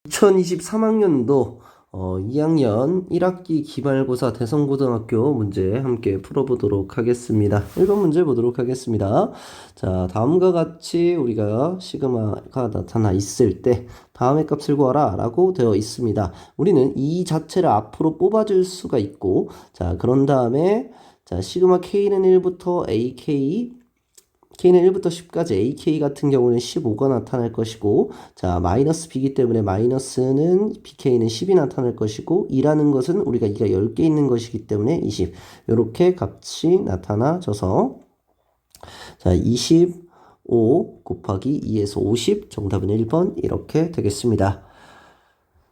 2023학년도 2학년 1학기 기말고사 대성고등학교 문제 함께 풀어보도록 하겠습니다. 1번 문제 보도록 하겠습니다. 자, 다음과 같이 우리가 시그마가 나타나 있을 때 다음의 값을 구하라 라고 되어 있습니다. 우리는 이 자체를 앞으로 뽑아줄 수가 있고, 자, 그런 다음에 자, 시그마 K는 1부터 AK K는 1부터 10까지 AK 같은 경우는 15가 나타날 것이고, 자, 마이너스 B이기 때문에 마이너스는 BK는 10이 나타날 것이고, 2라는 것은 우리가 2가 10개 있는 것이기 때문에 20. 이렇게 값이 나타나져서, 자, 25 곱하기 2에서 50, 정답은 1번 이렇게 되겠습니다.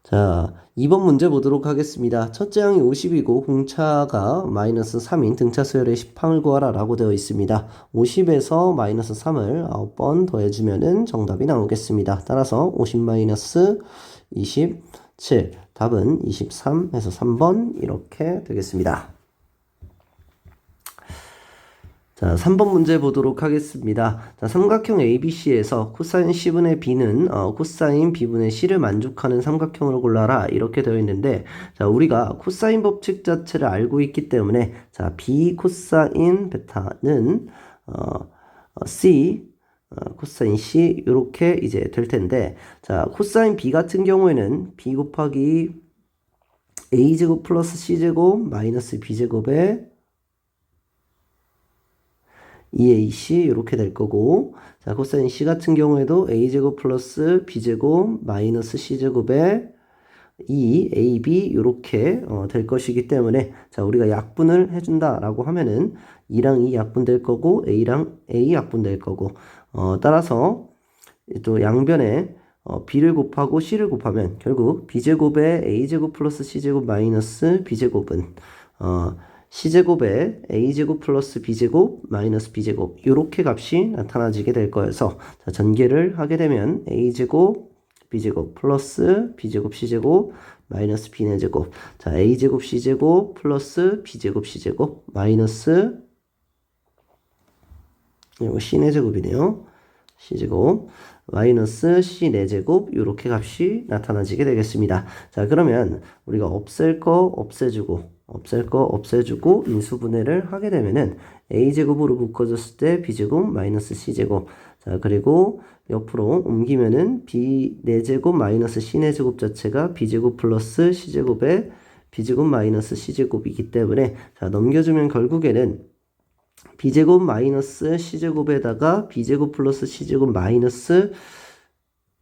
자, 2번 문제 보도록 하겠습니다. 첫째 항이 50이고 공차가 마이너스 3인 등차 수열의 10항을 구하라 라고 되어 있습니다. 50에서 마이너스 3을 9번 더해주면은 정답이 나오겠습니다. 따라서 50 마이너스 27, 답은 23에서 3번 이렇게 되겠습니다. 자, 3번 문제 보도록 하겠습니다. 자, 삼각형 ABC에서 코사인 C분의 B는 코사인 B분의 C를 만족하는 삼각형으로 골라라 이렇게 되어 있는데, 자, 우리가 코사인 법칙 자체를 알고 있기 때문에 자, B 코사인 베타는 C 코사인 C 이렇게 이제 될 텐데, 자, 코사인 B 같은 경우에는 B 곱하기 A제곱 플러스 C제곱 마이너스 B제곱에 2AC 이렇게 될 거고, 자, 코사인 C 같은 경우에도 A제곱 플러스 B제곱 마이너스 C제곱에 2AB 이렇게 될 것이기 때문에, 자, 우리가 약분을 해준다 라고 하면은 2랑 2 약분될 거고 A랑 A 약분될 거고, 따라서 또 양변에 B를 곱하고 C를 곱하면 결국 B제곱에 A제곱 플러스 C제곱 마이너스 B제곱은 C제곱에 A제곱 플러스 B제곱 마이너스 B제곱 이렇게 값이 나타나지게 될 거여서, 자, 전개를 하게 되면 A제곱 B제곱 플러스 B제곱 C제곱 마이너스 B네 제곱, 자, A제곱 C제곱 플러스 B제곱 C제곱 마이너스 이거 C네 제곱이네요. C제곱 마이너스 C네 제곱 이렇게 값이 나타나지게 되겠습니다. 자, 그러면 우리가 없앨 거 없애주고 인수분해를 하게 되면은 A제곱으로 묶어줬을 때 B제곱 마이너스 C제곱, 자, 그리고 옆으로 옮기면은 B 4제곱 마이너스 C 4제곱 자체가 B제곱 플러스 C제곱에 B제곱 마이너스 C제곱이기 때문에, 자, 넘겨주면 결국에는 B제곱 마이너스 C제곱에다가 B제곱 플러스 C제곱 마이너스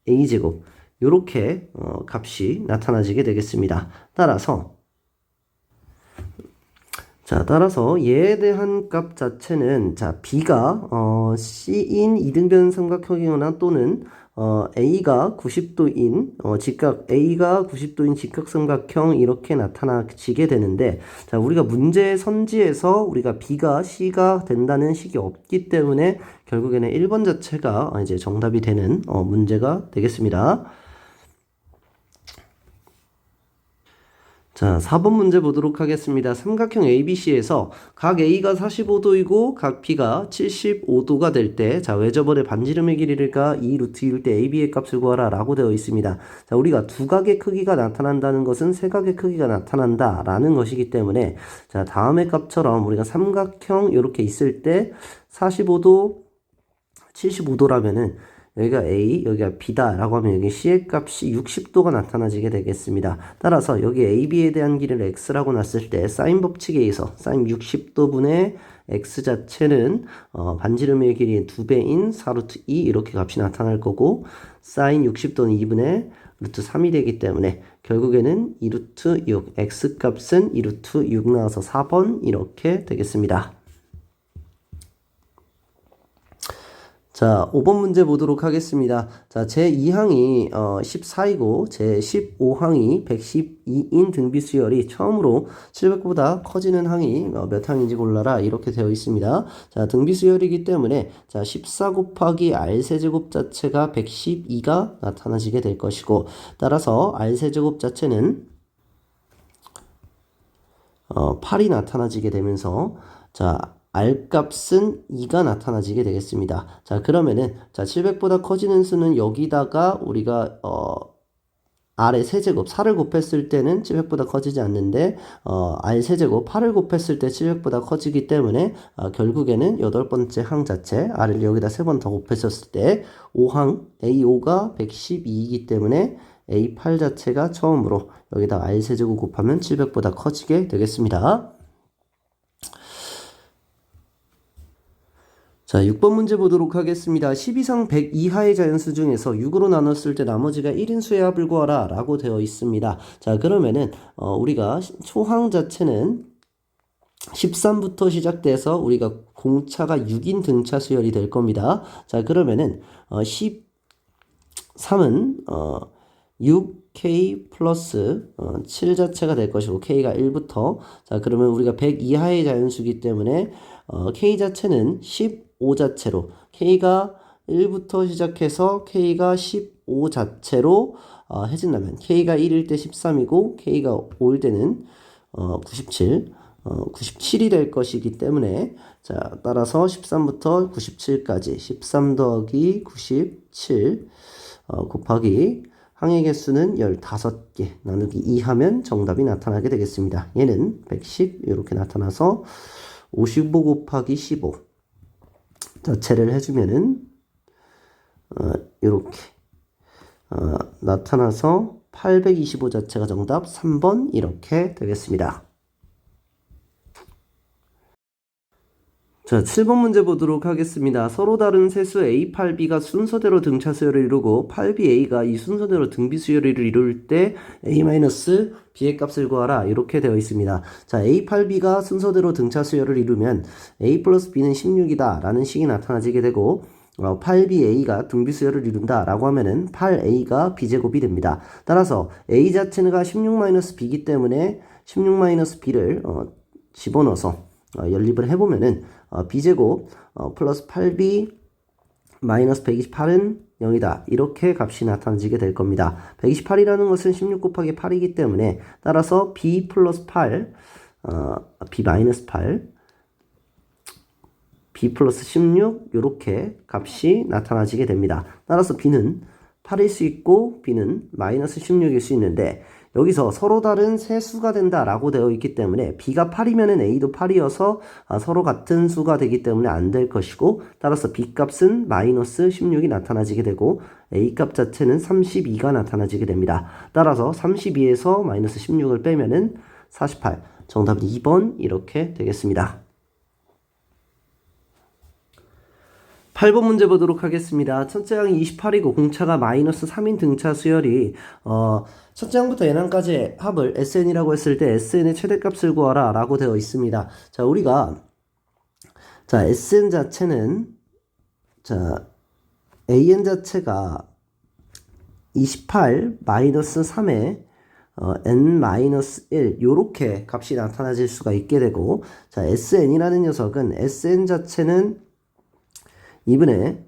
A제곱 요렇게 값이 나타나지게 되겠습니다. 따라서 얘에 대한 값 자체는, 자, B가 C인 이등변 삼각형이거나 또는 A가 90도인 A가 90도인 직각삼각형 이렇게 나타나지게 되는데, 자, 우리가 문제 선지에서 우리가 B가 C가 된다는 식이 없기 때문에 결국에는 1번 자체가 이제 정답이 되는 문제가 되겠습니다. 자, 4번 문제 보도록 하겠습니다. 삼각형 ABC에서 각 A가 45도이고 각 B가 75도가 될 때, 자, 외접원의 반지름의 길이가 2루트일 때 AB의 값을 구하라 라고 되어 있습니다. 자, 우리가 두 각의 크기가 나타난다는 것은 세 각의 크기가 나타난다 라는 것이기 때문에, 자, 다음의 값처럼 우리가 삼각형 이렇게 있을 때 45도, 75도라면은 여기가 A, 여기가 B다 라고 하면 여기 C의 값이 60도가 나타나지게 되겠습니다. 따라서 여기 AB에 대한 길이를 X라고 놨을 때 사인 법칙에 의해서 사인 60도분의 X 자체는 반지름의 길이의 2배인 4루트 2 이렇게 값이 나타날 거고, 사인 60도는 2분의 루트 3이 되기 때문에 결국에는 2루트 6, X 값은 2루트 6 나와서 4번 이렇게 되겠습니다. 자, 5번 문제 보도록 하겠습니다. 자, 제2항이 14이고 제15항이 112인 등비 수열이 처음으로 700보다 커지는 항이 몇 항인지 골라라 이렇게 되어 있습니다. 자, 등비 수열이기 때문에, 자, 14 곱하기 R세제곱 자체가 112가 나타나지게 될 것이고, 따라서 R세제곱 자체는 8이 나타나지게 되면서, 자, R값은 2가 나타나지게 되겠습니다. 자, 그러면은, 자, 700보다 커지는 수는 여기다가 우리가, r의 세제곱 4를 곱했을 때는 700보다 커지지 않는데 r 세제곱 8을 곱했을 때 700보다 커지기 때문에 결국에는 여덟 번째 항 자체 r을 여기다 3번 더 곱했었을 때 5항 A5가 112이기 때문에 A8 자체가 처음으로 여기다 r 세제곱 곱하면 700보다 커지게 되겠습니다. 자, 6번 문제 보도록 하겠습니다. 10 이상 100 이하의 자연수 중에서 6으로 나눴을 때 나머지가 1인수의 합을 구하라 라고 되어 있습니다. 자, 그러면은 우리가 초항 자체는 13부터 시작돼서 우리가 공차가 6인 등차 수열이 될 겁니다. 자, 그러면은 13은 6k 플러스 7 자체가 될 것이고 k가 1부터 자, 그러면 우리가 100 이하의 자연수기 때문에 k 자체는 15 자체로 k가 1부터 시작해서 k가 15 자체로 해진다면 k가 1일 때 13이고 k가 5일 때는 97이 될 것이기 때문에 자, 따라서 13부터 97까지 13 더하기 97 곱하기 항의 개수는 15개 나누기 2 하면 정답이 나타나게 되겠습니다. 얘는 110 이렇게 나타나서 55 곱하기 15 자체를 해주면은 이렇게 나타나서 825 자체가 정답 3번 이렇게 되겠습니다. 자, 7번 문제 보도록 하겠습니다. 서로 다른 세수 A, 8B가 순서대로 등차 수열을 이루고 8BA가 이 순서대로 등비 수열을 이룰 때 A-B의 값을 구하라 이렇게 되어 있습니다. 자, A, 8B가 순서대로 등차 수열을 이루면 A 플러스 B는 16이다 라는 식이 나타나지게 되고 8BA가 등비 수열을 이룬다 라고 하면은 8A가 B제곱이 됩니다. 따라서 A 자체가 16-B이기 때문에 16-B를 집어넣어서 연립을 해보면은 b제곱 플러스 8b 마이너스 128은 0이다. 이렇게 값이 나타나지게 될 겁니다. 128이라는 것은 16 곱하기 8이기 때문에 따라서 b 플러스 8 b 마이너스 8 b 플러스 16 이렇게 값이 나타나지게 됩니다. 따라서 b는 8일 수 있고 b는 마이너스 16일 수 있는데 여기서 서로 다른 세 수가 된다라고 되어 있기 때문에 b가 8이면은 a도 8이어서 서로 같은 수가 되기 때문에 안 될 것이고 따라서 b 값은 마이너스 16이 나타나지게 되고 a 값 자체는 32가 나타나지게 됩니다. 따라서 32에서 마이너스 16을 빼면은 48 정답은 2번 이렇게 되겠습니다. 8번 문제 보도록 하겠습니다. 첫째 항이 28이고 공차가 마이너스 3인 등차 수열이 첫째 항부터 n항까지의 합을 SN이라고 했을 때 SN의 최대값을 구하라 라고 되어 있습니다. 자, 우리가 자, SN 자체는 자, AN 자체가 28 마이너스 3에 n-1 요렇게 값이 나타나질 수가 있게 되고 자, SN이라는 녀석은 SN 자체는 2분의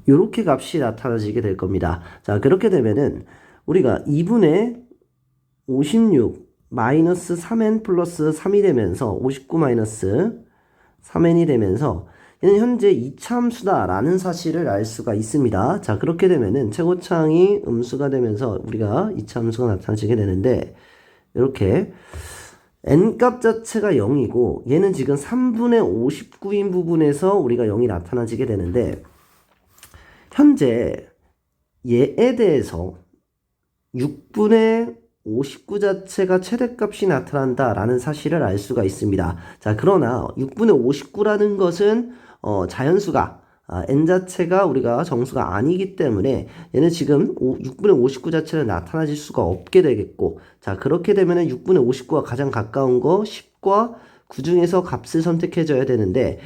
요렇게 값이 나타나지게 될 겁니다. 자, 그렇게 되면은 우리가 2분의 56 마이너스 3n 플러스 3이 되면서 59 마이너스 3n이 되면서 얘는 현재 이차함수다 라는 사실을 알 수가 있습니다. 자, 그렇게 되면은 최고차항이 음수가 되면서 우리가 이차함수가 나타나지게 되는데 이렇게 n값 자체가 0이고 얘는 지금 3분의 59인 부분에서 우리가 0이 나타나지게 되는데 현재 얘에 대해서 6분의 59 자체가 최대값이 나타난다 라는 사실을 알 수가 있습니다. 자, 그러나 6분의 59라는 것은 자연수가 n 자체가 우리가 정수가 아니기 때문에 얘는 지금 6분의 59 자체는 나타나질 수가 없게 되겠고 자, 그렇게 되면은 6분의 59가 가장 가까운 거 10과 9 중에서 값을 선택해 줘야 되는데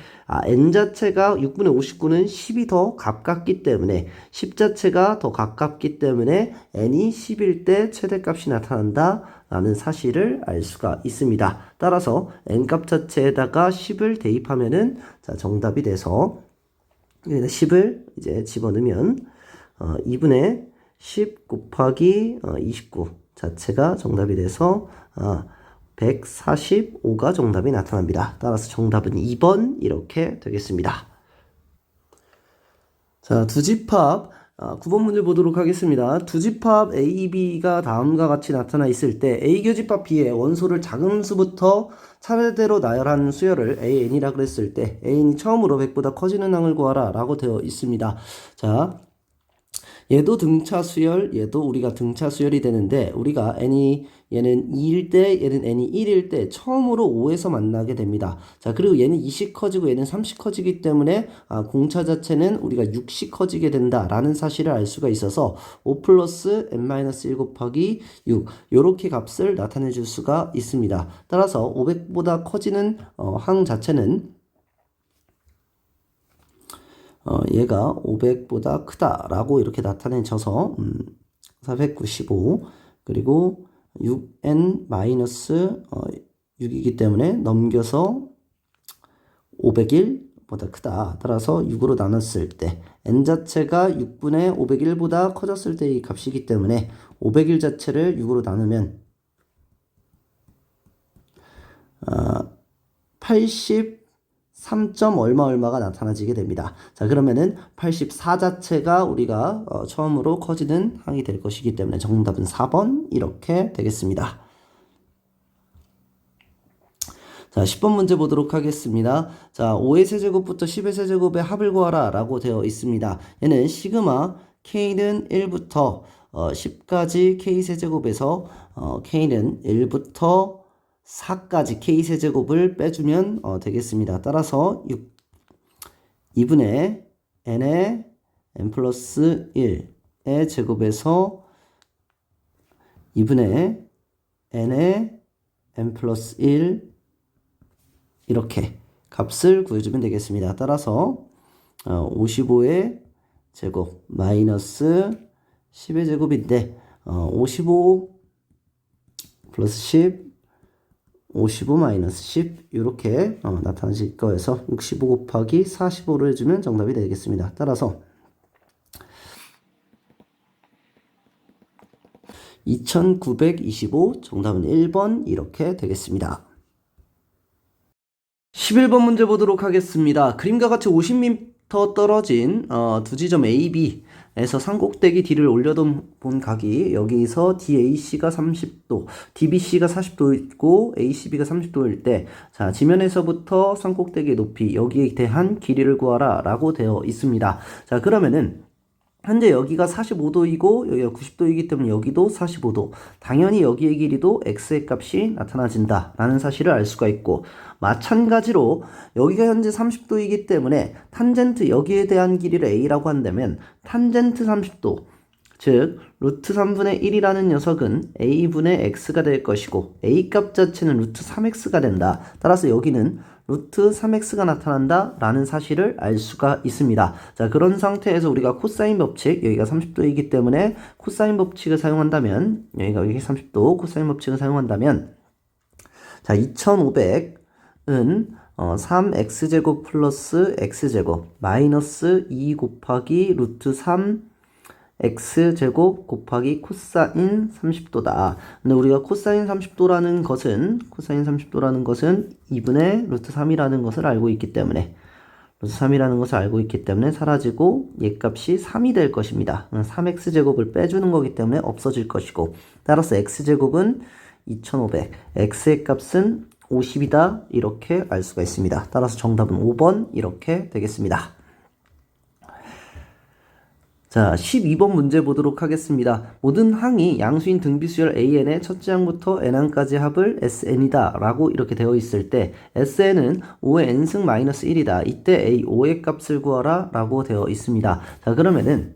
n 자체가 6분의 59는 10이 더 가깝기 때문에 10 자체가 더 가깝기 때문에 n이 10일 때 최대값이 나타난다 라는 사실을 알 수가 있습니다. 따라서 n값 자체에다가 10을 대입하면은 자, 정답이 돼서 10을 이제 집어넣으면 2분의 10 곱하기 29 자체가 정답이 돼서 145가 정답이 나타납니다. 따라서 정답은 2번 이렇게 되겠습니다. 자, 두집합 9번 문제 보도록 하겠습니다. 두집합 A, B가 다음과 같이 나타나 있을 때 A 교집합 B의 원소를 작은 수부터 차례대로 나열한 수열을 AN이라 그랬을 때 AN이 처음으로 100보다 커지는 항을 구하라 라고 되어 있습니다. 자, 얘도 등차 수열, 얘도 우리가 등차 수열이 되는데 우리가 얘는 2일 때, 얘는 n이 1일 때 처음으로 5에서 만나게 됩니다. 자, 그리고 얘는 2씩 커지고 얘는 3씩 커지기 때문에 공차 자체는 우리가 6씩 커지게 된다라는 사실을 알 수가 있어서 5 플러스 n-1 곱하기 6 요렇게 값을 나타내 줄 수가 있습니다. 따라서 500보다 커지는 항 자체는 얘가 500보다 크다라고 이렇게 나타내져서 495 그리고 6n-6이기 때문에 넘겨서 501보다 크다. 따라서 6으로 나눴을 때 n 자체가 6분의 501보다 커졌을 때의 값이기 때문에 501 자체를 6으로 나누면 83점 얼마가 나타나지게 됩니다. 자, 그러면은 84 자체가 우리가 처음으로 커지는 항이 될 것이기 때문에 정답은 4번 이렇게 되겠습니다. 자, 10번 문제 보도록 하겠습니다. 자, 5의 세제곱부터 10의 세제곱의 합을 구하라 라고 되어 있습니다. 얘는 시그마 k는 1부터 10까지 k세제곱에서 k는 1부터 4까지 k세제곱을 빼주면 되겠습니다. 따라서 2분의 n의 n 플러스 1의 제곱에서 2분의 n의 n 플러스 1 이렇게 값을 구해주면 되겠습니다. 따라서 55의 제곱 마이너스 10의 제곱인데 55 플러스 10 55 마이너스 10 이렇게 나타나실 거여서 65 곱하기 45로 해주면 정답이 되겠습니다. 따라서 2925 정답은 1번 이렇게 되겠습니다. 11번 문제 보도록 하겠습니다. 그림과 같이 50m 떨어진 두 지점 A, B에서 산꼭대기 D를 올려본 각이 여기서 DAC가 30도, DBC가 40도 있고 ACB가 30도일 때 자, 지면에서부터 산꼭대기의 높이 여기에 대한 길이를 구하라 라고 되어 있습니다. 자, 그러면은 현재 여기가 45도이고 여기가 90도이기 때문에 여기도 45도. 당연히 여기의 길이도 x의 값이 나타나진다 라는 사실을 알 수가 있고 마찬가지로 여기가 현재 30도이기 때문에 탄젠트 여기에 대한 길이를 a라고 한다면 탄젠트 30도 즉 루트 3분의 1이라는 녀석은 a분의 x가 될 것이고 a 값 자체는 루트 3x가 된다. 따라서 여기는 루트 3x가 나타난다 라는 사실을 알 수가 있습니다. 자, 그런 상태에서 우리가 코사인 법칙, 여기가 30도이기 때문에 코사인 법칙을 사용한다면 여기 30도 코사인 법칙을 사용한다면 자, 2500은 3x제곱 플러스 x제곱 마이너스 2 곱하기 루트 3 x제곱 곱하기 코사인 30도다. 근데 우리가 코사인 30도라는 것은 2분의 루트 3이라는 것을 알고 있기 때문에 사라지고 얘 값이 3이 될 것입니다. 3x제곱을 빼주는 거기 때문에 없어질 것이고 따라서 x제곱은 2500, x의 값은 50이다 이렇게 알 수가 있습니다. 따라서 정답은 5번 이렇게 되겠습니다. 자, 12번 문제 보도록 하겠습니다. 모든 항이 양수인 등비수열 AN의 첫째 항부터 n항까지 합을 SN이다 라고 이렇게 되어 있을 때 SN은 5의 n승 마이너스 1이다. 이때 A 5의 값을 구하라 라고 되어 있습니다. 자, 그러면은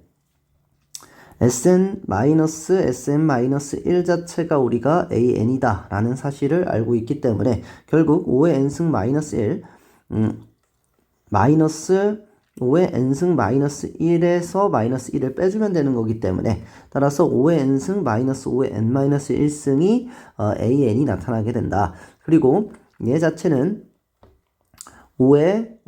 SN-1 자체가 우리가 AN이다 라는 사실을 알고 있기 때문에 결국 5의 n승 마이너스 1 마이너스 5의 n승 마이너스 1에서 마이너스 1을 빼주면 되는 거기 때문에 따라서 5의 n승 마이너스 5의 n 마이너스 1승이 AN이 나타나게 된다. 그리고 얘 자체는 5의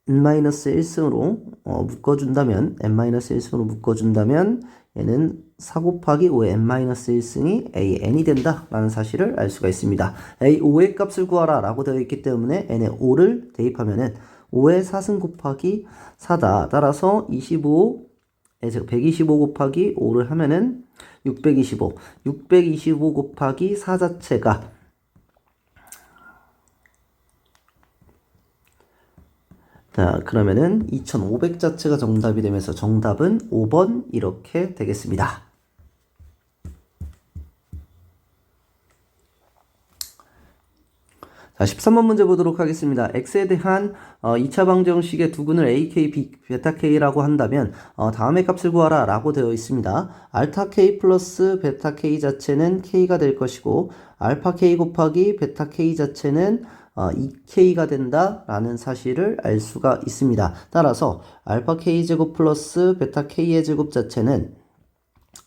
n 마이너스 1승으로 묶어준다면 n 마이너스 1승으로 묶어준다면 얘는 4 곱하기 5의 n-1승이 an이 된다 라는 사실을 알 수가 있습니다. a 5의 값을 구하라 라고 되어 있기 때문에 n의 5를 대입하면은 5의 4승 곱하기 4다. 따라서 125 곱하기 5를 하면은 625 곱하기 4 자체가 자, 그러면은 2500 자체가 정답이 되면서 정답은 5번 이렇게 되겠습니다. 자, 13번 문제 보도록 하겠습니다. x에 대한 2차 방정식의 두근을 ak, 베타 k라고 한다면 다음의 값을 구하라 라고 되어 있습니다. 알타 k 플러스 베타 k 자체는 k가 될 것이고 알파 k 곱하기 베타 k 자체는 2k가 된다 라는 사실을 알 수가 있습니다. 따라서 알파 k제곱 플러스 베타 k의 제곱 자체는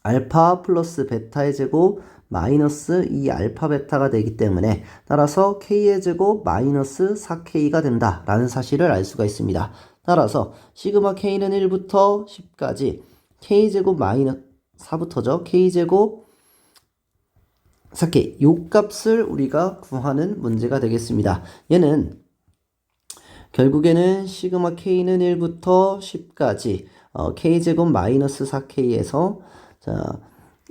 알파 플러스 베타의 제곱 마이너스 2알파 베타가 되기 때문에 따라서 k의 제곱 마이너스 4k가 된다 라는 사실을 알 수가 있습니다. 따라서 시그마 k는 1부터 10까지 k제곱 마이너스 4부터죠. k제곱 4k 요 값을 우리가 구하는 문제가 되겠습니다. 얘는 결국에는 시그마 k는 1부터 10까지 k제곱 마이너스 4k에서 자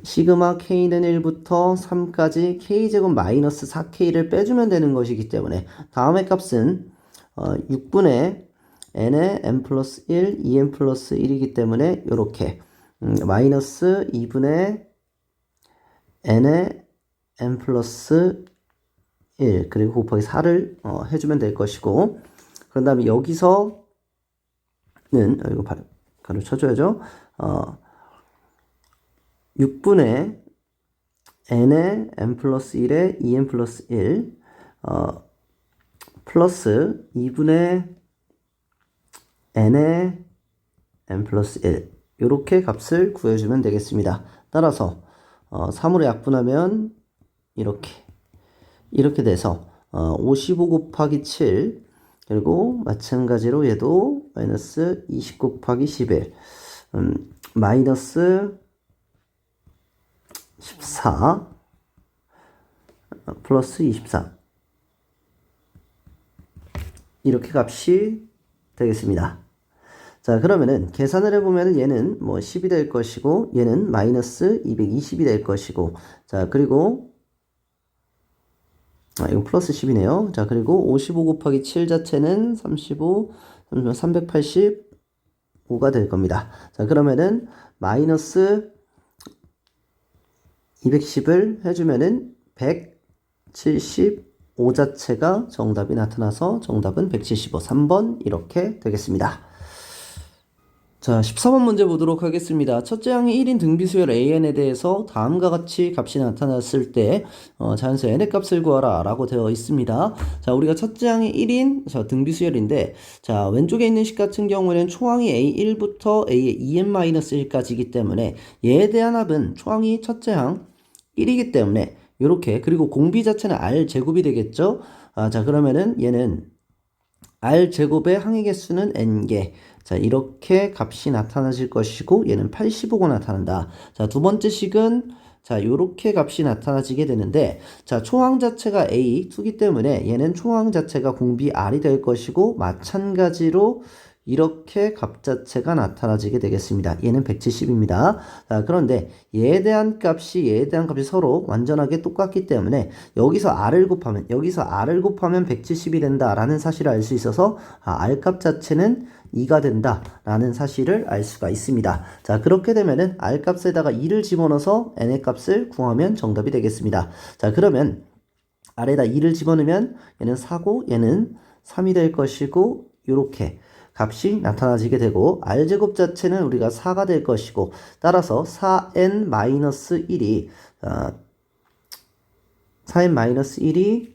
시그마 k는 1부터 3까지 k제곱 마이너스 4k를 빼주면 되는 것이기 때문에 다음의 값은 6분의 n의 n 플러스 1, 2n 플러스 1이기 때문에 이렇게 마이너스 2분의 n의 n 플러스 1 그리고 곱하기 4를 해주면 될 것이고 그런 다음에 여기서는 이거 가로 쳐줘야죠. 6분의 n의 n 플러스 1에 2n 플러스 1 플러스 2분의 n의 n 플러스 1 이렇게 값을 구해주면 되겠습니다. 따라서 3으로 약분하면 이렇게 돼서 55 곱하기 7 그리고 마찬가지로 얘도 마이너스 20 곱하기 11 마이너스 14 플러스 24 이렇게 값이 되겠습니다. 자, 그러면은 계산을 해보면은 얘는 뭐 10이 될 것이고 얘는 마이너스 220이 될 것이고 자, 그리고 이거 플러스 10이네요. 자, 그리고 55 곱하기 7 자체는 385가 될 겁니다. 자, 그러면은 마이너스 210을 해주면은 175 자체가 정답이 나타나서 정답은 175, 3번 이렇게 되겠습니다. 자, 14번 문제 보도록 하겠습니다. 첫째 항의 1인 등비수열 an에 대해서 다음과 같이 값이 나타났을 때 자연수 n의 값을 구하라 라고 되어 있습니다. 자, 우리가 첫째 항의 1인 등비수열인데 자, 왼쪽에 있는 식 같은 경우에는 초항이 a1부터 a의 2n-1까지이기 때문에 얘에 대한 합은 초항이 첫째 항 1이기 때문에 요렇게 그리고 공비 자체는 r제곱이 되겠죠. 자, 그러면은 얘는 r제곱의 항의 개수는 n개. 자, 이렇게 값이 나타나질 것이고 얘는 85가 나타난다. 자, 두 번째 식은 자, 요렇게 값이 나타나지게 되는데 자, 초항 자체가 A2기 때문에 얘는 초항 자체가 공비 R이 될 것이고 마찬가지로 이렇게 값 자체가 나타나지게 되겠습니다. 얘는 170입니다. 자, 그런데 얘에 대한 값이 서로 완전하게 똑같기 때문에 여기서 R을 곱하면 170이 된다라는 사실을 알 수 있어서 R 값 자체는 2가 된다라는 사실을 알 수가 있습니다. 자, 그렇게 되면은 R 값에다가 2를 집어넣어서 N의 값을 구하면 정답이 되겠습니다. 자, 그러면 R에다 2를 집어넣으면 얘는 4고 얘는 3이 될 것이고 요렇게 값이 나타나지게 되고 R제곱 자체는 우리가 4가 될 것이고 따라서 4n-1이 4n-1이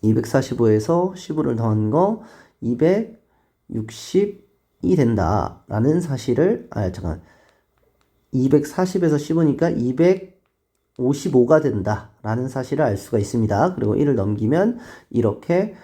245에서 15를 더한 거 260이 된다라는 사실을 240에서 15니까 255가 된다라는 사실을 알 수가 있습니다. 그리고 1을 넘기면 이렇게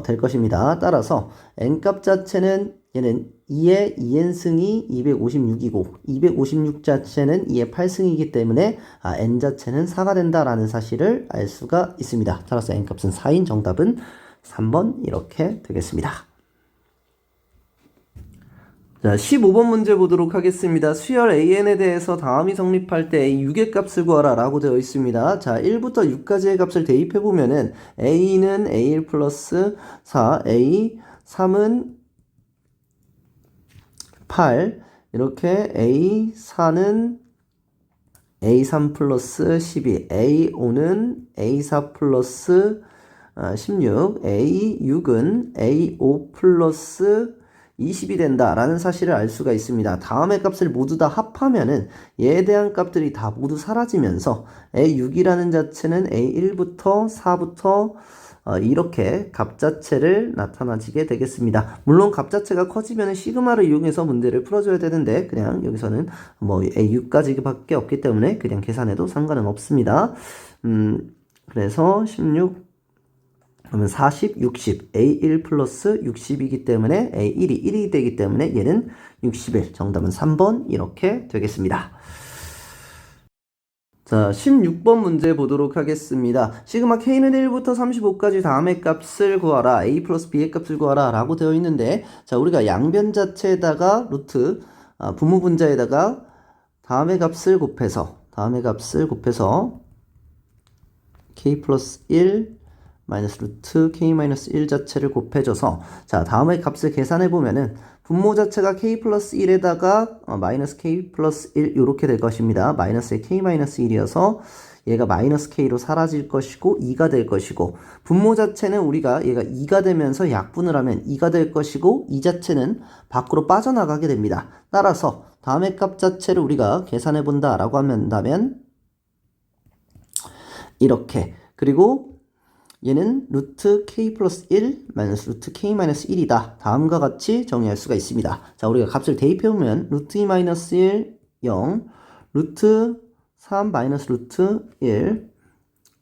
될 것입니다. 따라서 n값 자체는 얘는 2의 2n승이 256이고 256 자체는 2의 8승이기 때문에 n 자체는 4가 된다라는 사실을 알 수가 있습니다. 따라서 n값은 4인 정답은 3번 이렇게 되겠습니다. 자, 15번 문제 보도록 하겠습니다. 수열 AN에 대해서 다음이 성립할 때 A 6의 값을 구하라 라고 되어 있습니다. 자, 1부터 6까지의 값을 대입해보면은 A는 A1 플러스 4, A3은 8, 이렇게 A4는 A3 플러스 12, A5는 A4 플러스 16, A6은 A5 플러스 20이 된다라는 사실을 알 수가 있습니다. 다음의 값을 모두 다 합하면은 얘에 대한 값들이 다 모두 사라지면서 A6이라는 자체는 A1부터 4부터 이렇게 값 자체를 나타나지게 되겠습니다. 물론 값 자체가 커지면 시그마를 이용해서 문제를 풀어줘야 되는데 그냥 여기서는 뭐 A6까지 밖에 없기 때문에 그냥 계산해도 상관은 없습니다. 그래서 16 그러면 40, 60, A1 플러스 60이기 때문에 A1이 1이 되기 때문에 얘는 61, 정답은 3번 이렇게 되겠습니다. 자, 16번 문제 보도록 하겠습니다. 시그마 K는 1부터 35까지 다음의 값을 구하라. A 플러스 B의 값을 구하라 라고 되어 있는데, 자, 우리가 양변 자체에다가 루트, 분모 분자에다가 다음의 값을 곱해서 K 플러스 1 마이너스 루트 K 마이너스 1 자체를 곱해줘서, 자, 다음의 값을 계산해보면은 분모 자체가 K 플러스 1에다가 마이너스 K 플러스 1 요렇게 될 것입니다. 마이너스의 K 마이너스 1이어서 얘가 마이너스 K로 사라질 것이고 2가 될 것이고, 분모 자체는 우리가 얘가 2가 되면서 약분을 하면 2가 될 것이고 이 자체는 밖으로 빠져나가게 됩니다. 따라서 다음의 값 자체를 우리가 계산해 본다 라고 한다면 이렇게, 그리고 얘는 루트 K 플러스 1 마이너스 루트 K 마이너스 1이다. 다음과 같이 정의할 수가 있습니다. 자, 우리가 값을 대입해보면 루트 2 마이너스 1, 0, 루트 3 마이너스 루트 1,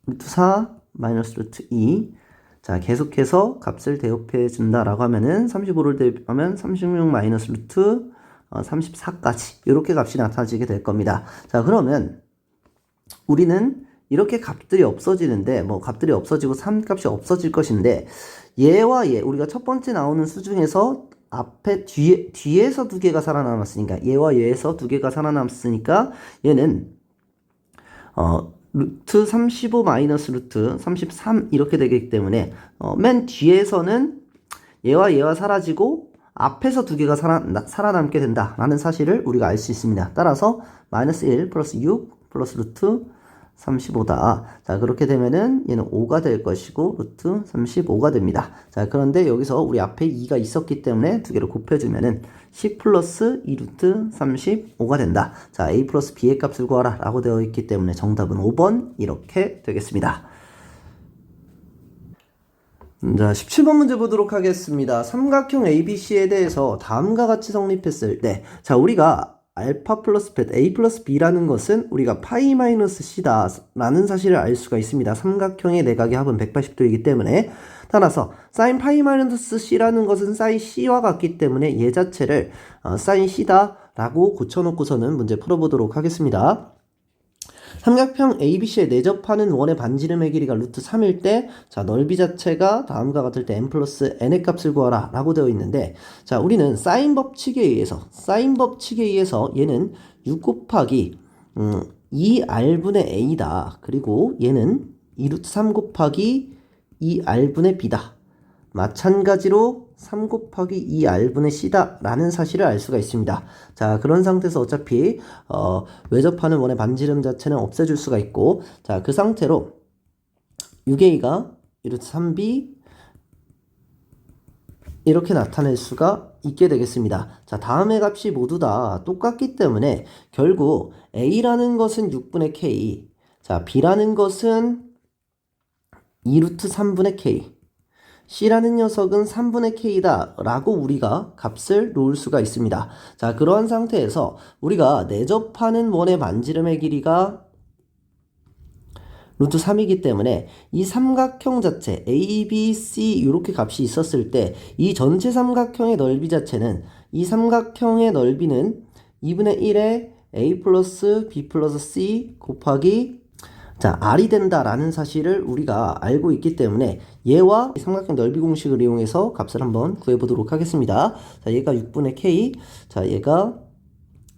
루트 4 마이너스 루트 2. 자, 계속해서 값을 대입해준다라고 하면은 35를 대입하면 36 마이너스 루트 34까지 이렇게 값이 나타나게 될 겁니다. 자, 그러면 우리는 이렇게 값들이 없어지는데, 뭐 값들이 없어지고 3값이 없어질 것인데, 얘와 얘, 우리가 첫 번째 나오는 수 중에서 앞에 뒤에서 두 개가 살아남았으니까, 얘와 얘에서 두 개가 살아남았으니까 얘는 루트 35 마이너스 루트 33 이렇게 되기 때문에 맨 뒤에서는 얘와 얘가 사라지고 앞에서 두 개가 살아남게 된다라는 사실을 우리가 알 수 있습니다. 따라서 마이너스 1 플러스 6 플러스 루트 35다. 자, 그렇게 되면은 얘는 5가 될 것이고 루트 35가 됩니다. 자, 그런데 여기서 우리 앞에 2가 있었기 때문에 두 개를 곱해주면은 10 플러스 2 루트 35가 된다. 자, A 플러스 B의 값을 구하라 라고 되어 있기 때문에 정답은 5번 이렇게 되겠습니다. 자, 17번 문제 보도록 하겠습니다. 삼각형 ABC에 대해서 다음과 같이 성립했을 때, 자, 우리가 알파 플러스 베타 A 플러스 B라는 것은 우리가 파이 마이너스 C다 라는 사실을 알 수가 있습니다. 삼각형의 내각의 합은 180도이기 때문에. 따라서 사인 파이 마이너스 C라는 것은 사인 C와 같기 때문에 얘 자체를 사인 C다 라고 고쳐놓고서는 문제 풀어보도록 하겠습니다. 삼각형 ABC에 내접하는 원의 반지름의 길이가 루트 3일 때, 자, 넓이 자체가 다음과 같을 때 n 플러스 n의 값을 구하라 라고 되어 있는데, 자, 우리는 사인 법칙에 의해서 얘는 6 곱하기 2r분의 a다. 그리고 얘는 2 루트 3 곱하기 2r분의 b다. 마찬가지로 3 곱하기 2r분의 c다 라는 사실을 알 수가 있습니다. 자, 그런 상태에서 어차피 외접하는 원의 반지름 자체는 없애줄 수가 있고, 자, 그 상태로 6a가 2루트 3b 이렇게 나타낼 수가 있게 되겠습니다. 자, 다음의 값이 모두 다 똑같기 때문에 결국 a라는 것은 6분의 k, 자, b라는 것은 2루트 3분의 k, C라는 녀석은 3분의 K다 라고 우리가 값을 놓을 수가 있습니다. 자, 그러한 상태에서 우리가 내접하는 원의 반지름의 길이가 루트 3이기 때문에 이 삼각형 자체 A, B, C 이렇게 값이 있었을 때 이 전체 삼각형의 넓이 자체는 이 삼각형의 넓이는 2분의 1에 A 플러스 B 플러스 C 곱하기 자, R이 된다라는 사실을 우리가 알고 있기 때문에 얘와 삼각형 넓이 공식을 이용해서 값을 한번 구해보도록 하겠습니다. 자, 얘가 6분의 K, 자, 얘가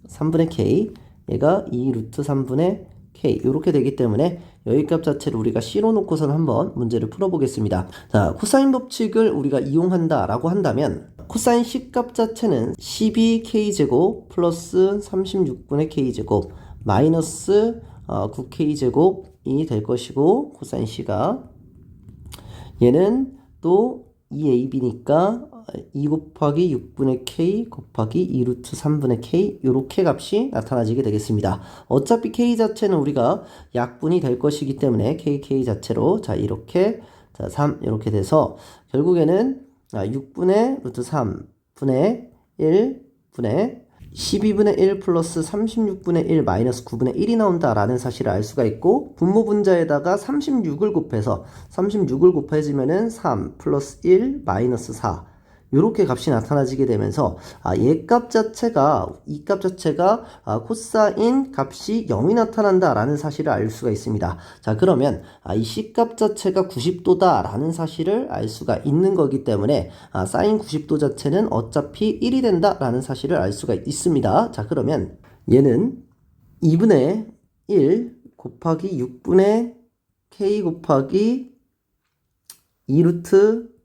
3분의 K, 얘가 2 루트 3분의 K 이렇게 되기 때문에 여기 값 자체를 우리가 C로 놓고선 한번 문제를 풀어보겠습니다. 자, 코사인 법칙을 우리가 이용한다 라고 한다면 코사인 C 값 자체는 12K제곱 플러스 36분의 K제곱 마이너스 9K제곱이 될 것이고 코사인 C가 얘는 또 2AB니까 2 곱하기 6분의 K 곱하기 2 루트 3분의 K 이렇게 값이 나타나지게 되겠습니다. 어차피 K 자체는 우리가 약분이 될 것이기 때문에 KK 자체로 자 이렇게 자 3 이렇게 돼서 결국에는 6분의 루트 3분의 1분의 12분의 1 플러스 36분의 1 마이너스 9분의 1이 나온다라는 사실을 알 수가 있고 분모 분자에다가 36을 곱해서 36을 곱해주면은 3 플러스 1 마이너스 4 이렇게 값이 나타나지게 되면서 얘 값 자체가 이 값 자체가 코사인 값이 0이 나타난다 라는 사실을 알 수가 있습니다. 자 그러면 이 C 값 자체가 90도다 라는 사실을 알 수가 있는 거기 때문에 사인 90도 자체는 어차피 1이 된다 라는 사실을 알 수가 있습니다. 자 그러면 얘는 2분의 1 곱하기 6분의 K 곱하기 2 루트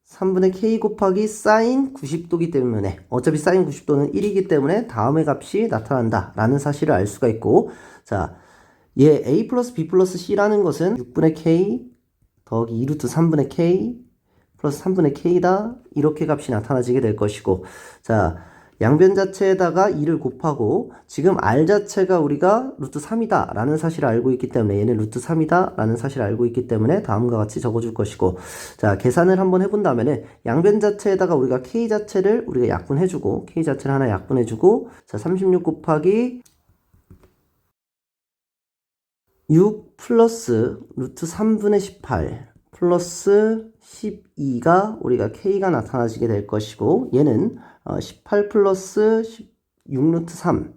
3분의 K 곱하기 사인 90도기 때문에 어차피 사인 90도는 1이기 때문에 다음의 값이 나타난다 라는 사실을 알 수가 있고 자, 얘 A 플러스 B 플러스 C라는 것은 6분의 K 더하기 2 루트 3분의 K 플러스 3분의 K다 이렇게 값이 나타나지게 될 것이고 자 양변 자체에다가 2를 곱하고 지금 R 자체가 우리가 루트 3이다 라는 사실을 알고 있기 때문에 얘는 루트 3이다 라는 사실을 알고 있기 때문에 다음과 같이 적어줄 것이고 자 계산을 한번 해본다면은 양변 자체에다가 우리가 K 자체를 우리가 약분해주고 K 자체를 하나 약분해주고 자 36 곱하기 6 플러스 루트 3분의 18 플러스 12가 우리가 K가 나타나지게 될 것이고 얘는 18 플러스 6 루트 3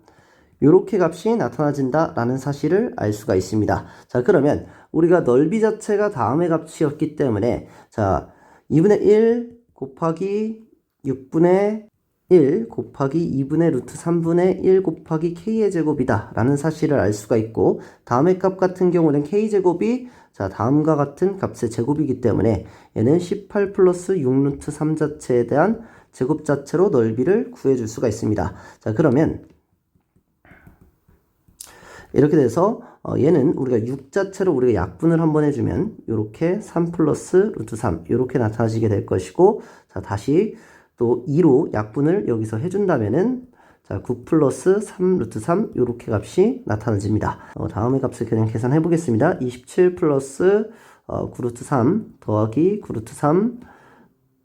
이렇게 값이 나타나진다 라는 사실을 알 수가 있습니다. 자 그러면 우리가 넓이 자체가 다음의 값이었기 때문에 자 2분의 1 곱하기 6분의 1 곱하기 2분의 루트 3분의 1 곱하기 K의 제곱이다 라는 사실을 알 수가 있고 다음의 값 같은 경우는 K제곱이 자 다음과 같은 값의 제곱이기 때문에 얘는 18 플러스 6 루트 3 자체에 대한 제곱 자체로 넓이를 구해줄 수가 있습니다. 자 그러면 이렇게 돼서 얘는 우리가 6 자체로 우리가 약분을 한번 해주면 이렇게 3 플러스 루트 3 이렇게 나타나지게 될 것이고 자 다시 또 2로 약분을 여기서 해준다면은 자 9 플러스 3 루트 3 이렇게 값이 나타나집니다. 다음의 값을 그냥 계산해 보겠습니다. 27 플러스 9 루트 3 더하기 9 루트 3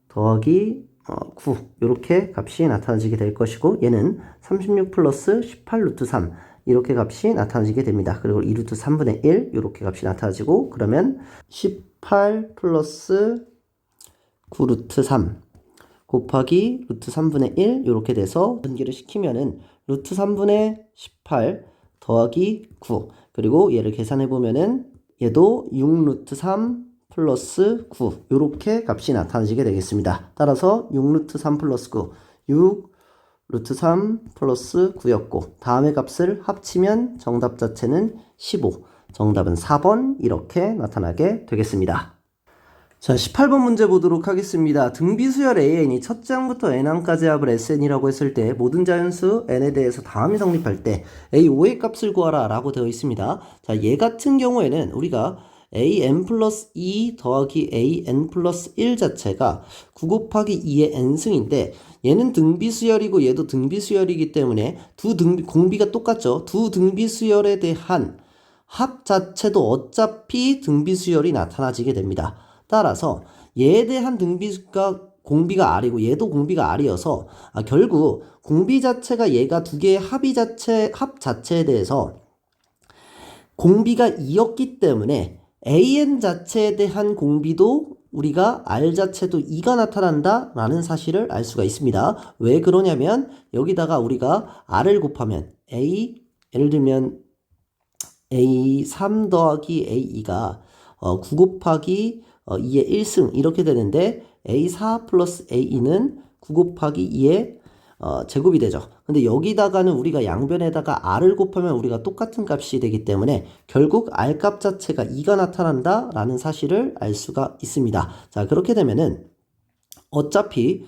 더하기 9 이렇게 값이 나타나지게 될 것이고 얘는 36 플러스 18 루트 3 이렇게 값이 나타나지게 됩니다. 그리고 2 루트 3분의 1 이렇게 값이 나타나지고 그러면 18 플러스 9 루트 3 곱하기 루트 3분의 1 이렇게 돼서 전개를 시키면은 루트 3분의 18 더하기 9 그리고 얘를 계산해 보면은 얘도 6 루트 3 플러스 9 이렇게 값이 나타나지게 되겠습니다. 따라서 6 루트 3 플러스 9 6 루트 3 플러스 9였고 다음의 값을 합치면 정답 자체는 15 정답은 4번 이렇게 나타나게 되겠습니다. 자 18번 문제 보도록 하겠습니다. 등비수열 AN이 첫째 항부터 n항까지 합을 SN이라고 했을 때 모든 자연수 n에 대해서 다음이 성립할 때 A5의 값을 구하라 라고 되어 있습니다. 자 얘 같은 경우에는 우리가 an 플러스 2 더하기 an 플러스 1 자체가 9 곱하기 2의 n승인데 얘는 등비수열이고 얘도 등비수열이기 때문에 공비가 똑같죠. 두 등비수열에 대한 합 자체도 어차피 등비수열이 나타나지게 됩니다. 따라서 얘에 대한 공비가 R이고 얘도 공비가 R이어서 결국 공비 자체가 얘가 두 개의 합 자체에 대해서 공비가 2였기 때문에 an 자체에 대한 공비도 우리가 r 자체도 2가 나타난다 라는 사실을 알 수가 있습니다. 왜 그러냐면 여기다가 우리가 r을 곱하면 예를 들면 A3 더하기 A2가 9 곱하기 2의 1승 이렇게 되는데 A4 플러스 A2는 9 곱하기 2의 제곱이 되죠. 근데 여기다가는 우리가 양변에다가 r을 곱하면 우리가 똑같은 값이 되기 때문에 결국 r 값 자체가 2가 나타난다 라는 사실을 알 수가 있습니다. 자, 그렇게 되면은 어차피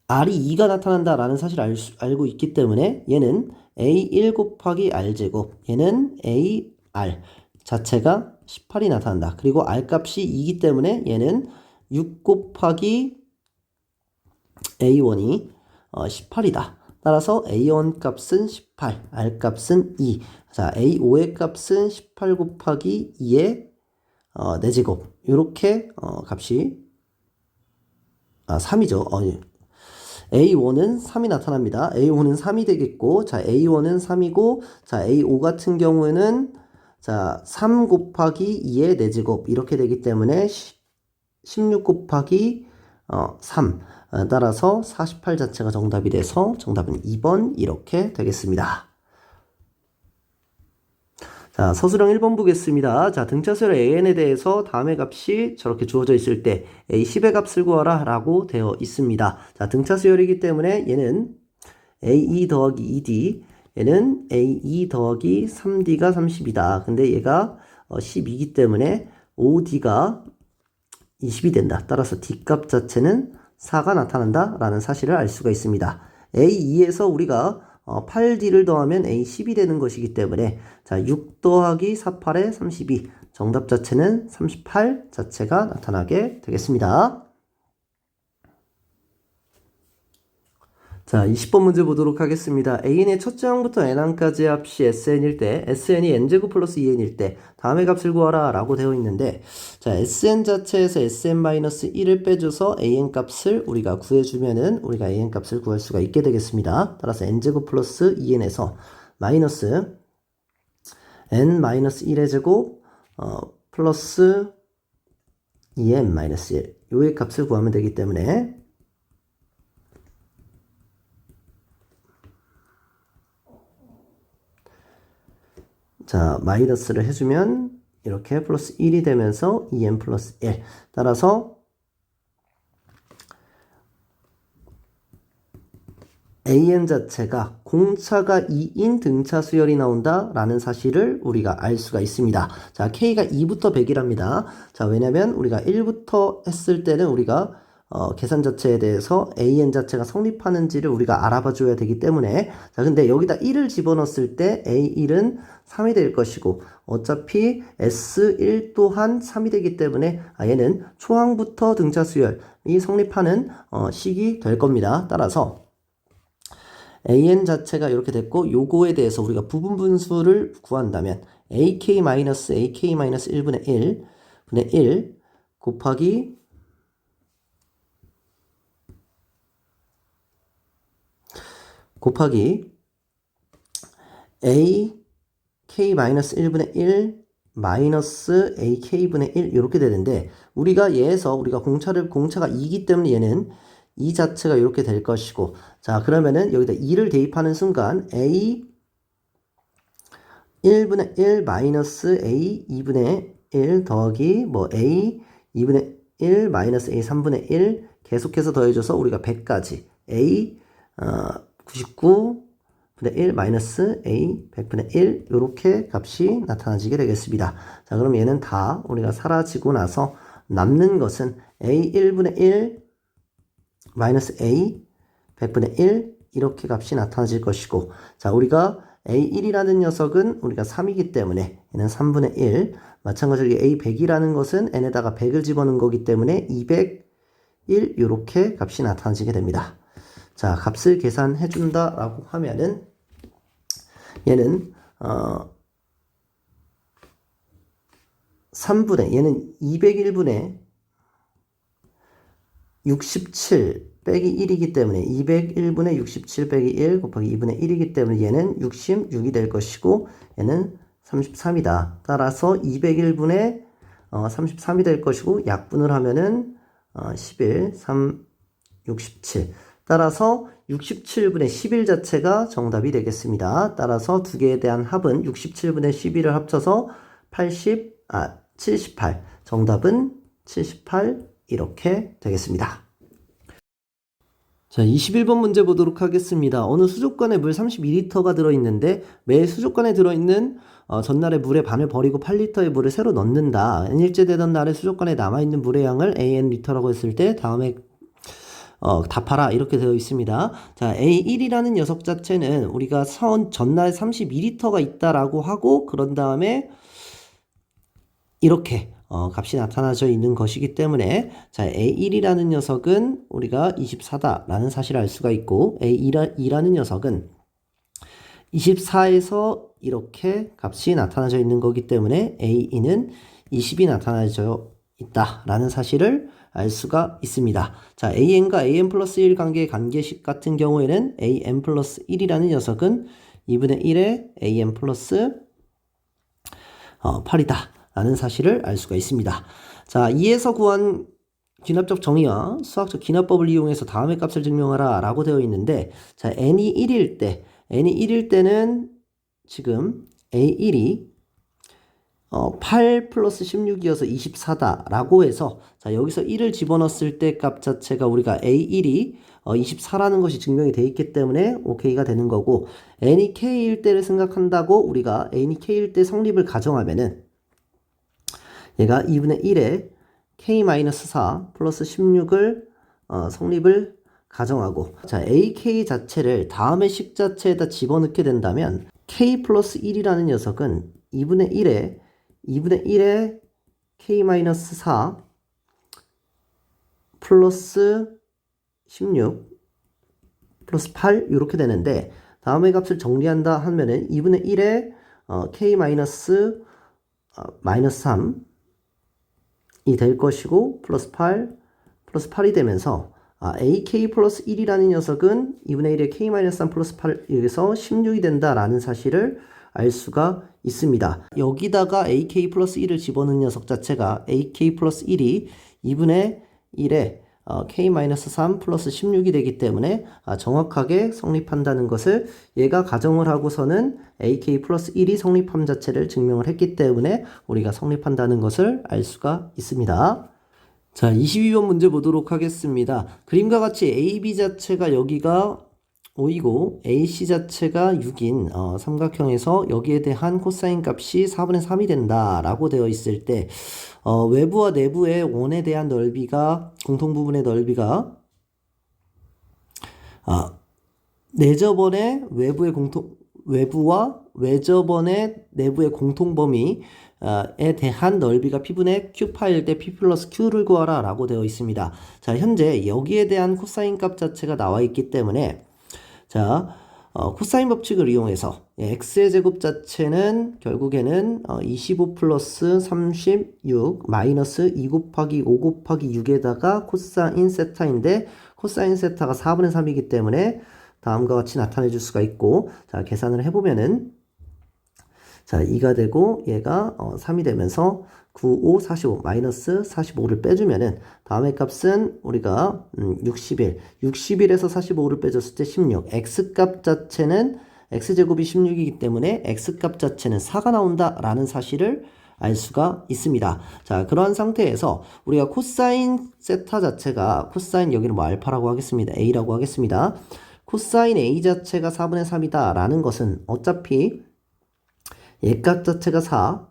r이 2가 나타난다 라는 사실을 알고 있기 때문에 얘는 a1 곱하기 r제곱, 얘는 ar 자체가 18이 나타난다. 그리고 r 값이 2이기 때문에 얘는 6 곱하기 a1이 18이다. 따라서 a1 값은 18, r 값은 2. 자, a5의 값은 18 곱하기 2의 4제곱. 이렇게 값이 3이죠. A1은 3이 나타납니다. A5는 3이 되겠고, 자, A1은 3이고, 자, A5 같은 경우에는, 자, 3 곱하기 2의 4제곱, 이렇게 되기 때문에 16 곱하기 3. 따라서 48 자체가 정답이 돼서 정답은 2번 이렇게 되겠습니다. 자, 서술형 1번 보겠습니다. 자, 등차수열 AN에 대해서 다음의 값이 저렇게 주어져 있을 때 A10의 값을 구하라 라고 되어 있습니다. 자, 등차수열이기 때문에 얘는 A2 더하기 2D, 얘는 A2 더하기 3D가 30이다. 근데 얘가 12이기 때문에 5D가 20이 된다. 따라서 D값 자체는 4가 나타난다 라는 사실을 알 수가 있습니다. A2에서 우리가 8D를 더하면 A10이 되는 것이기 때문에 자, 6 더하기 48에 32 정답 자체는 38 자체가 나타나게 되겠습니다. 자, 20번 문제 보도록 하겠습니다. An의 첫째 항부터 n항까지의 합이 Sn일 때 Sn이 n제곱 플러스 2n일 때 다음의 값을 구하라 라고 되어 있는데 자, Sn 자체에서 Sn-1을 빼줘서 an 값을 우리가 구해주면은 우리가 an 값을 구할 수가 있게 되겠습니다. 따라서 n제곱 플러스 2n에서 마이너스 n-1의 제곱 플러스 2n-1 요의 값을 구하면 되기 때문에 자, 마이너스를 해주면 이렇게 플러스 1이 되면서 2n 플러스 1. 따라서 an 자체가 공차가 2인 등차 수열이 나온다 라는 사실을 우리가 알 수가 있습니다. 자, k가 2부터 100이랍니다. 자, 왜냐면 우리가 1부터 했을 때는 우리가 계산 자체에 대해서 an 자체가 성립하는지를 우리가 알아봐 줘야 되기 때문에 자, 근데 여기다 1을 집어넣었을 때 a1은 3이 될 것이고 어차피 s1 또한 3이 되기 때문에 얘는 초항부터 등차 수열이 성립하는 식이 될 겁니다. 따라서 an 자체가 이렇게 됐고 요거에 대해서 우리가 부분 분수를 구한다면 ak-ak-1분의 1 분의 1 곱하기 ak-1분의 1 마이너스 ak분의 1 이렇게 되는데 우리가 얘에서 우리가 공차가 2이기 때문에 얘는 이 자체가 이렇게 될 것이고 자 그러면은 여기다 2를 대입하는 순간 a 1분의 1 마이너스 a 2분의 1 더하기 뭐 a 2분의 1 마이너스 a 3분의 1 계속해서 더해줘서 우리가 100까지 a 99분의 1 마이너스 a 100분의 1 이렇게 값이 나타나지게 되겠습니다. 자 그럼 얘는 다 우리가 사라지고 나서 남는 것은 a 1분의 1 마이너스 a 100분의 1 이렇게 값이 나타나질 것이고 자 우리가 a1이라는 녀석은 우리가 3이기 때문에 얘는 3분의 1 마찬가지로 a100이라는 것은 n에다가 100을 집어넣은 거기 때문에 201 이렇게 값이 나타나지게 됩니다. 자 값을 계산해 준다 라고 하면은 얘는 3분의 얘는 201분의 67 빼기 1이기 때문에 201분의 67 빼기 1 곱하기 2분의 1이기 때문에 얘는 66이 될 것이고 얘는 33이다. 따라서 201분의 33이 될 것이고 약분을 하면은 11, 3, 67. 따라서 67분의 11 자체가 정답이 되겠습니다. 따라서 두 개에 대한 합은 67분의 11을 합쳐서 78. 정답은 78 이렇게 되겠습니다. 자, 21번 문제 보도록 하겠습니다. 어느 수족관에 물 32리터가 들어있는데 매 수족관에 들어있는 전날의 물의 반을 버리고 8리터의 물을 새로 넣는다. n일째 되던 날에 수족관에 남아있는 물의 양을 an 리터라고 했을 때 다음에 답하라 이렇게 되어 있습니다. 자, A1이라는 녀석 자체는 우리가 전날 32리터가 있다라고 하고 그런 다음에 이렇게 값이 나타나져 있는 것이기 때문에 자, A1이라는 녀석은 우리가 24다라는 사실을 알 수가 있고 A2라는 녀석은 24에서 이렇게 값이 나타나져 있는 거기 때문에 A2는 20이 나타나져 있다라는 사실을 알 수가 있습니다. 자, AN과 AN 플러스 1 관계의 관계식 같은 경우에는 AN 플러스 1이라는 녀석은 2분의 1의 AN 플러스 8이다 라는 사실을 알 수가 있습니다. 자, 이에서 구한 귀납적 정의와 수학적 귀납법을 이용해서 다음의 값을 증명하라 라고 되어 있는데 자, n이 1일 때는 지금 A1이 8 플러스 16이어서 24다 라고 해서 자, 여기서 1을 집어넣었을 때 값 자체가 우리가 A1이 24라는 것이 증명이 되어 있기 때문에 OK가 되는 거고 n이 K일 때를 생각한다고 우리가 n이 K일 때 성립을 가정하면은 얘가 2분의 1에 K-4 플러스 16을 성립을 가정하고 자, AK 자체를 다음의 식 자체에다 집어넣게 된다면 K 플러스 1이라는 녀석은 2분의 1에 K-4 플러스 16 플러스 8 이렇게 되는데 다음의 값을 정리한다 하면은 2분의 1에 K-3이 될 것이고 플러스 8 플러스 8이 되면서 AK 플러스 1이라는 녀석은 2분의 1에 K-3 플러스 8에서 16이 된다라는 사실을 알 수가 있습니다. 여기다가 AK 플러스 1을 집어넣은 녀석 자체가 AK 플러스 1이 2분의 1에 K-3 플러스 16이 되기 때문에 정확하게 성립한다는 것을 얘가 가정을 하고서는 AK 플러스 1이 성립함 자체를 증명을 했기 때문에 우리가 성립한다는 것을 알 수가 있습니다. 자, 22번 문제 보도록 하겠습니다. 그림과 같이 AB 자체가 여기가 5이고 AC 자체가 6인 삼각형에서 여기에 대한 코사인 값이 4분의 3이 된다 라고 되어 있을 때 외부와 내부의 원에 대한 넓이가 공통부분의 넓이가 내저번의 외부와 외저번의 내부의 공통범위에 대한 넓이가 P분의 Q파일 때 P 플러스 Q를 구하라 라고 되어 있습니다. 자, 현재 여기에 대한 코사인 값 자체가 나와 있기 때문에 자, 코사인 법칙을 이용해서 x의 제곱 자체는 결국에는 25 플러스 36 마이너스 2 곱하기 5 곱하기 6에다가 코사인 세타인데 코사인 세타가 4분의 3이기 때문에 다음과 같이 나타내 줄 수가 있고 자, 계산을 해보면은 자, 2가 되고 얘가 3이 되면서 9, 5, 45 마이너스 45를 빼주면은 다음의 값은 우리가 61에서 45를 빼줬을 때 16 x값 자체는 x제곱이 16이기 때문에 x값 자체는 4가 나온다 라는 사실을 알 수가 있습니다. 자, 그러한 상태에서 우리가 코사인 세타 자체가 코사인 여기는 뭐 알파라고 하겠습니다. a라고 하겠습니다. 코사인 a 자체가 4분의 3이다 라는 것은 어차피 얘값 자체가 4,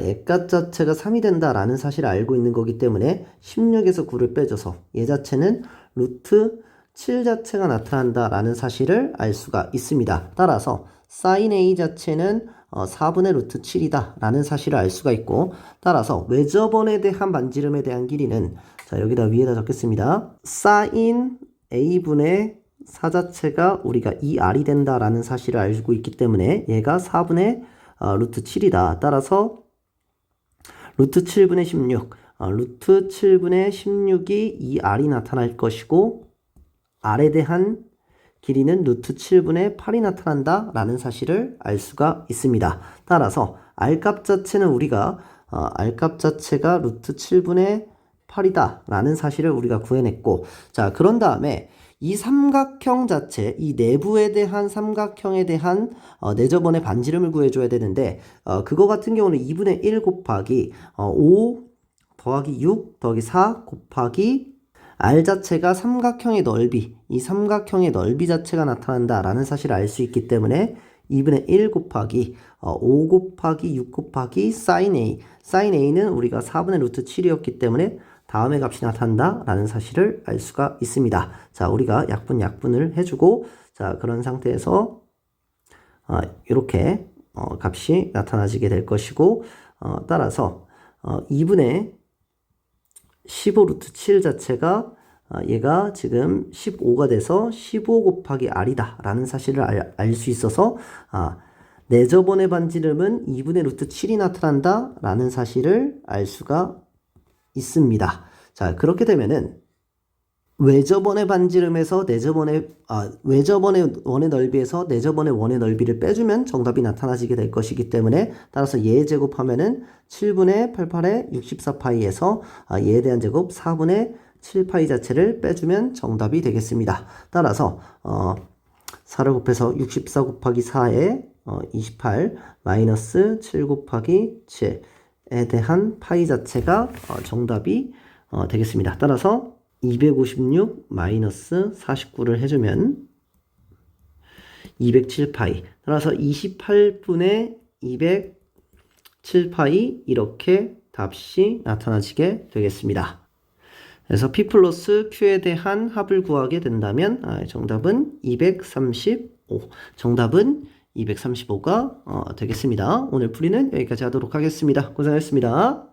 얘값 자체가 3이 된다라는 사실을 알고 있는 거기 때문에 16에서 9를 빼줘서 얘 자체는 루트 7 자체가 나타난다라는 사실을 알 수가 있습니다. 따라서 sin a 자체는 4분의 루트 7이다 라는 사실을 알 수가 있고 따라서 외접원에 대한 반지름에 대한 길이는 자, 여기다 위에다 적겠습니다. sin a분의 4 자체가 우리가 2r이 된다라는 사실을 알고 있기 때문에 얘가 4분의 루트 7이다. 따라서 루트 7분의 16 루트 7분의 16이 이 r이 나타날 것이고 r에 대한 길이는 루트 7분의 8이 나타난다 라는 사실을 알 수가 있습니다. 따라서 r값 자체는 우리가 r값 자체가 루트 7분의 8이다 라는 사실을 우리가 구해냈고, 자, 그런 다음에 이 삼각형 자체, 이 내부에 대한 삼각형에 대한 내저번의 반지름을 구해줘야 되는데, 그거 같은 경우는 2분의 1 곱하기 5 더하기 6 더하기 4 곱하기 r 자체가 삼각형의 넓이, 이 삼각형의 넓이 자체가 나타난다 라는 사실을 알 수 있기 때문에 2분의 1 곱하기 5 곱하기 6 곱하기 sin a, sin a는 우리가 4분의 루트 7이었기 때문에 다음의 값이 나타난다 라는 사실을 알 수가 있습니다. 자, 우리가 약분을 해주고, 자, 그런 상태에서 이렇게 값이 나타나지게 될 것이고, 따라서 2분의 15 루트 7 자체가 얘가 지금 15가 돼서 15 곱하기 r이다 라는 사실을 알 수 있어서 내저번의 반지름은 2분의 루트 7이 나타난다 라는 사실을 알 수가 있습니다. 자, 그렇게 되면은 외저번의 반지름에서 외저번의 원의 넓이에서 내저번의 원의 넓이를 빼주면 정답이 나타나지게 될 것이기 때문에, 따라서 얘 제곱하면은 7분의 88의 64파이에서 얘에 대한 제곱 4분의 7파이 자체를 빼주면 정답이 되겠습니다. 따라서 4를 곱해서 64 곱하기 4에 28 마이너스 7 곱하기 7에 대한 파이 자체가 정답이 되겠습니다. 따라서 256 마이너스 49를 해주면 207파이, 따라서 28분의 207파이 이렇게 답이 나타나지게 되겠습니다. 그래서 P 플러스 Q에 대한 합을 구하게 된다면 정답은 235, 정답은 235가 되겠습니다. 오늘 풀이는 여기까지 하도록 하겠습니다. 고생하셨습니다.